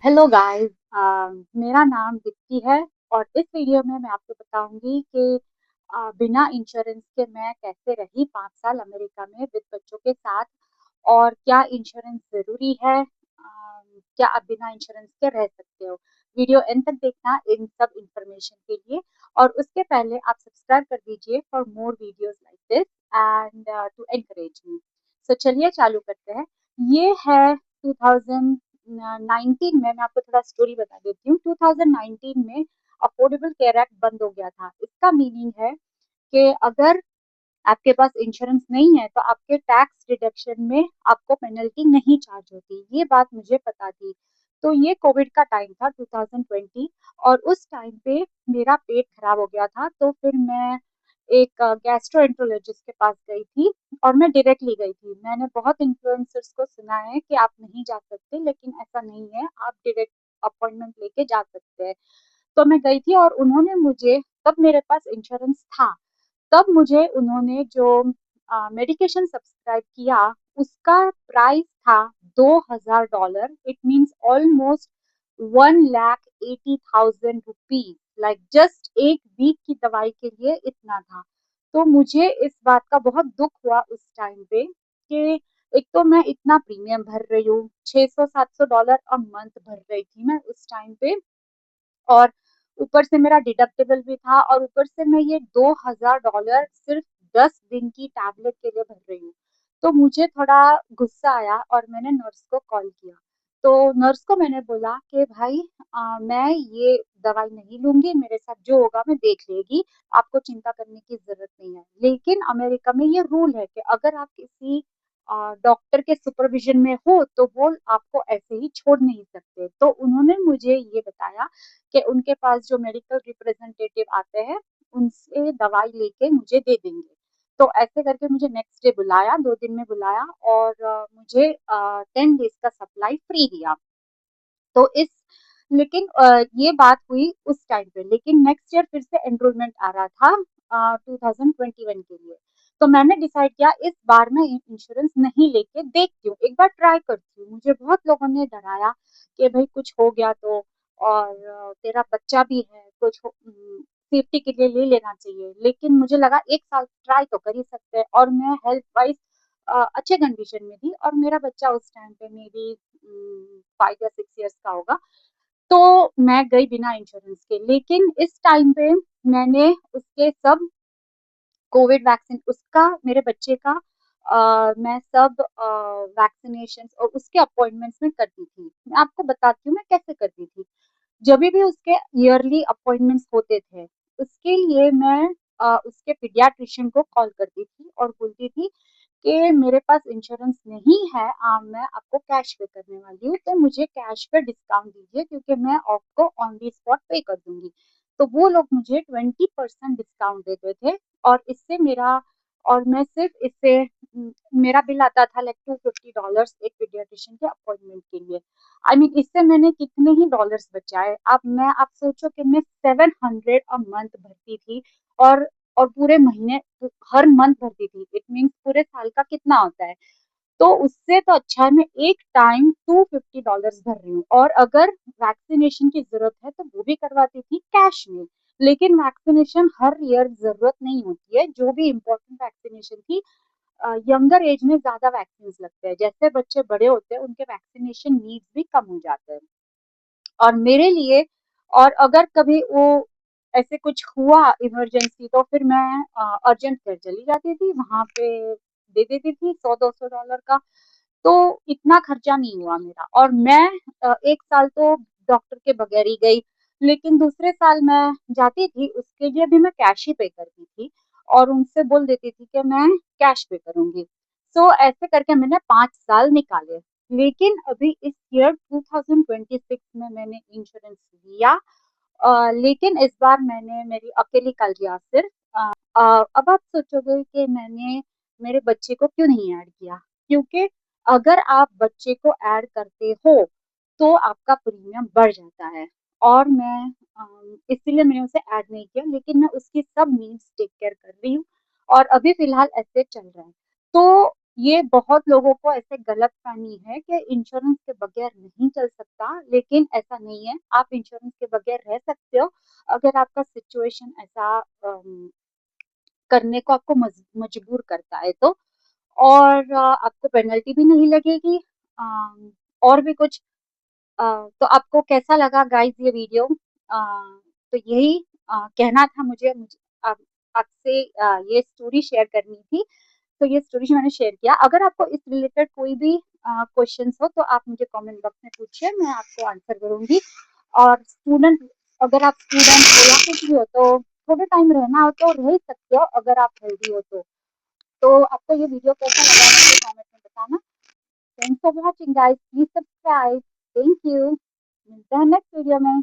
Hello guys. मेरा नाम दीप्ति है और इस वीडियो में मैं आपको बताऊंगी कि बिना इंश्योरेंस के मैं कैसे रही 5 साल अमेरिका में विद बच्चों के साथ और क्या इंश्योरेंस ज़रूरी है। क्या आप बिना इंश्योरेंस के रह सकते हो। वीडियो एंड तक देखना इन सब इंफॉर्मेशन के लिए। और उसके पहले आप सब्सक्राइब कर दीजिए for more videos like this and to encourage me. So चलिए चालू करते हैं। ये है 2019 में। मैं आपको थोड़ा स्टोरी बता देती हूँ। 2019 में अफोर्डेबल केयर एक्ट बंद हो गया था। इसका मीनिंग है कि अगर आपके पास इंश्योरेंस नहीं है तो आपके टैक्स डिडक्शन में आपको पेनल्टी नहीं चार्ज होती। ये बात मुझे पता थी। तो ये कोविड का टाइम था 2020 और उस टाइम पे मेरा पेट खराब हो गया था। तो फिर मैं एक गैस्ट्रोएंटरोलॉजिस्ट के पास गई थी और मैं डायरेक्टली गई थी। मैंने बहुत इन्फ्लुएंसर्स को सुना है कि आप नहीं जा सकते, लेकिन ऐसा नहीं है, आप डायरेक्ट अपॉइंटमेंट लेके जा सकते हैं। तो मैं गई थी और उन्होंने मुझे, तब मेरे पास इंश्योरेंस था, तब मुझे उन्होंने जो मेडिकेशन सब्सक्राइब किया उसका प्राइस था $2,000। It means almost 1,80,000 rupees. Like just एक वीक की दवाई के लिए इतना था। तो मुझे इस बात का बहुत दुख हुआ उस टाइम पे कि एक तो मैं इतना प्रीमियम भर रही हूँ, $600-700 अ मंथ भर रही थी मैं उस टाइम पे। और ऊपर से मेरा डिडक्टिबल भी था और ऊपर से मैं ये $2,000 सिर्फ 10 दिन की टैबलेट के लिए भर रही हूँ। तो मुझे थोड़ा गुस्सा आया और मैंने नर्स को कॉल किया। तो नर्स को मैंने बोला कि भाई मैं ये दवाई नहीं लूंगी, मेरे साथ जो होगा मैं देख लेगी, आपको चिंता करने की जरूरत नहीं है। लेकिन अमेरिका में ये रूल है कि अगर आप किसी डॉक्टर के सुपरविजन में हो तो वो आपको ऐसे ही छोड़ नहीं सकते। तो उन्होंने मुझे ये बताया कि उनके पास जो मेडिकल रिप्रेजेंटेटिव आते हैं उनसे दवाई लेके मुझे दे देंगे। तो ऐसे करके मुझे नेक्स्ट डे बुलाया, 2 दिन में बुलाया और मुझे 10 डेज का सप्लाई फ्री दिया। तो इस लेकिन ये बात हुई उस टाइम पे, लेकिन नेक्स्ट ईयर फिर से एनरोलमेंट आ रहा था 2021 के लिए। तो मैंने डिसाइड किया इस बार मैं इंश्योरेंस नहीं लेके देखती हूँ, एक बार ट्राई करती हूँ। मुझे बहुत लोगों ने डराया कि भाई कुछ हो गया तो, और तेरा बच्चा भी है, कुछ सेफ्टी के लिए ले लेना चाहिए। लेकिन मुझे लगा एक साल ट्राई तो कर ही सकते हैं और मैं हेल्थ वाइज अच्छे कंडीशन में थी और मेरा बच्चा उस टाइम पे मे बी 5 या 6 ईयर्स का होगा। तो मैं गई बिना इंश्योरेंस के। लेकिन इस टाइम पे मैंने उसके सब कोविड वैक्सीन, उसका, मेरे बच्चे का मैं सब वैक्सीनेशन और उसके अपॉइंटमेंट्स में करती थी। मैं आपको बताती हूँ मैं कैसे करती थी। जब भी उसके ईयरली अपॉइंटमेंट्स होते थे उसके लिए मैं उसके पीडियाट्रिशियन को कॉल करती थी और बोलती थी कि मेरे पास इंश्योरेंस नहीं है, मैं आपको कैश पे करने वाली हूँ, तो मुझे कैश पे डिस्काउंट दीजिए क्योंकि मैं आपको ऑन दी स्पॉट पे कर दूंगी। तो वो लोग मुझे 20% डिस्काउंट देते थे और इससे मेरा, और मैं सिर्फ इससे मेरा बिल आता था लाइक $250 एक पीडियाट्रिशियन के अपॉइंटमेंट के लिए। आई मीन इससे मैंने कितने ही डॉलर्स बचाए। अब मैं, आप सोचो कि मैं 700 अ मंथ भरती थी और पूरे महीने, हर मंथ भरती थी। इट मीन्स पूरे साल का कितना होता है। तो उससे तो अच्छा है मैं एक टाइम $250 भर रही हूँ। और अगर वैक्सीनेशन की जरूरत है तो वो भी करवाती थी कैश में। लेकिन वैक्सीनेशन हर ईयर जरूरत नहीं होती है। जो भी इम्पोर्टेंट वैक्सीनेशन थी, यंगर एज में ज्यादा वैक्सीन लगते हैं, जैसे बच्चे बड़े होते हैं उनके वैक्सीनेशन नीड्स भी कम हो जाते हैं। और मेरे लिए, और अगर कभी वो ऐसे कुछ हुआ इमरजेंसी तो फिर मैं अर्जेंट केयर चली जाती थी, वहां पे दे देती थी $100-200 का। तो इतना खर्चा नहीं हुआ मेरा। और मैं एक साल तो डॉक्टर के बगैर ही गई, लेकिन दूसरे साल मैं जाती थी उसके लिए भी मैं कैश ही पे करती थी और उनसे बोल देती थी कि मैं कैश पे करूंगी। सो ऐसे करके मैंने 5 साल निकाले। लेकिन अभी इस ईयर 2026 में मैंने इंश्योरेंस लिया। लेकिन इस बार मैंने मेरी अकेली कर लिया सिर्फ। अब आप सोचोगे कि मैंने मेरे बच्चे को क्यों नहीं ऐड किया, क्योंकि अगर आप बच्चे को ऐड करते हो तो आपका प्रीमियम बढ़ जाता है। और मैं इसीलिए मैंने उसे ऐड नहीं किया, लेकिन मैं उसकी सब नीड्स टेक केयर कर रही हूँ और अभी फिलहाल ऐसे चल रहा है। तो ये बहुत लोगों को ऐसे गलतफ़हमी है कि इंश्योरेंस के बगैर नहीं चल सकता, लेकिन ऐसा नहीं है। आप इंश्योरेंस के बगैर रह सकते हो, अगर आपका सिचुएशन ऐसा करने को आपको मजबूर करता है तो। और आपको पेनल्टी भी नहीं लगेगी। और भी कुछ अ, तो आपको कैसा लगा गाइस ये वीडियो? तो यही कहना था मुझे आप आपसे ये स्टोरी शेयर करनी थी। तो ये स्टोरी मैंने शेयर किया। अगर आपको इस रिलेटेड कोई भी क्वेश्चंस हो तो आप मुझे कमेंट बॉक्स में पूछिए, मैं आपको आंसर करूँगी। और स्टूडेंट अगर आप स्टूडेंट हो या कुछ भी हो तो थोड़े टाइम रहना हो तो रह ही सकते हो अगर आप हेल्दी हो तो। तो आपको ये वीडियो कैसा लगा मुझे कमेंट में बताना। Thanks for watching guys, please subscribe. Thank you. मिलते हैं नेक्स्ट वीडियो में।